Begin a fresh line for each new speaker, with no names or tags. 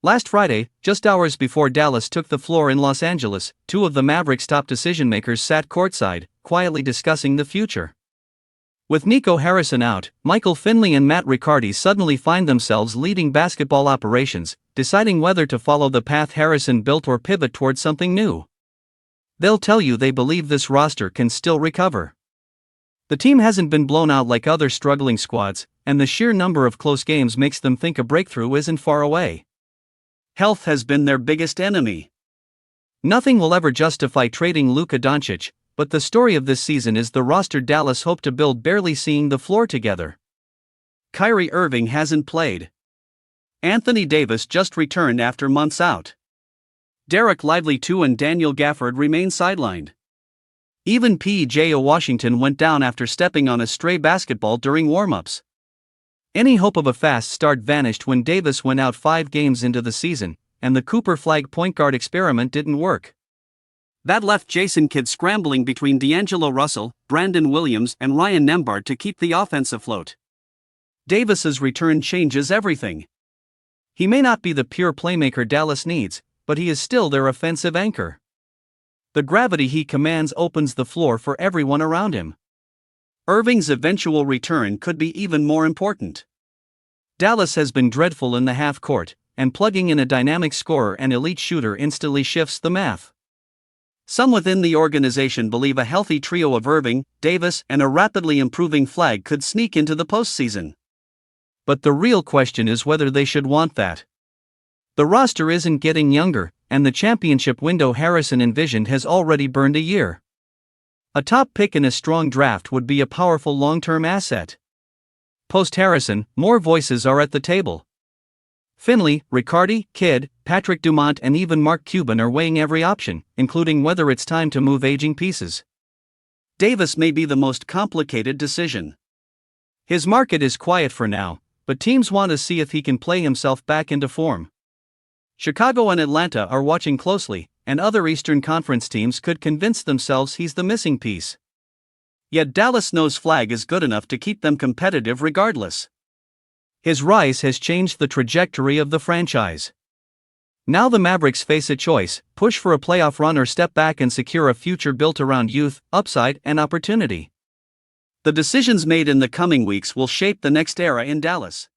Last Friday, just hours before Dallas took the floor in Los Angeles, two of the Mavericks' top decision-makers sat courtside, quietly discussing the future. With Nico Harrison out, Finley and Matt Riccardi suddenly find themselves leading basketball operations, deciding whether to follow the path Harrison built or pivot towards something new. They'll tell you they believe this roster can still recover. The team hasn't been blown out like other struggling squads, and the sheer number of close games makes them think a breakthrough isn't far away. Health has been their biggest enemy. Nothing will ever justify trading Luka Dončić, but the story of this season is the roster Dallas hoped to build barely seeing the floor together. Kyrie Irving hasn't played. Anthony Davis just returned after months out. Dereck Lively II and Gafford remain sidelined. Even P.J. of Washington went down after stepping on a stray basketball during warm-ups. Any hope of a fast start vanished when Davis went out 5 games into the season, and the Cooper Flagg point guard experiment didn't work. That left Jason Kidd scrambling between D'Angelo Russell, Brandon Williams, and Ryan Nembhard to keep the offense afloat. Davis's return changes everything. He may not be the pure playmaker Dallas needs, but he is still their offensive anchor. The gravity he commands opens the floor for everyone around him. Irving's eventual return could be even more important. Dallas has been dreadful in the half court, and plugging in a dynamic scorer and elite shooter instantly shifts the math. Some within the organization believe a healthy trio of Irving, Davis, and a rapidly improving Flagg could sneak into the postseason. But the real question is whether they should want that. The roster isn't getting younger, and the championship window Harrison envisioned has already burned a year. A top pick in a strong draft would be a powerful long-term asset. Post-Harrison, more voices are at the table. Finley, Riccardi, Kidd, Patrick Dumont and even Mark Cuban are weighing every option, including whether it's time to move aging pieces. Davis may be the most complicated decision. His market is quiet for now, but teams want to see if he can play himself back into form. Chicago and Atlanta are watching closely, and other Eastern Conference teams could convince themselves he's the missing piece. Yet Dallas knows Flagg is good enough to keep them competitive regardless. His rise has changed the trajectory of the franchise. Now the Mavericks face a choice: push for a playoff run or step back and secure a future built around youth, upside, and opportunity. The decisions made in the coming weeks will shape the next era in Dallas.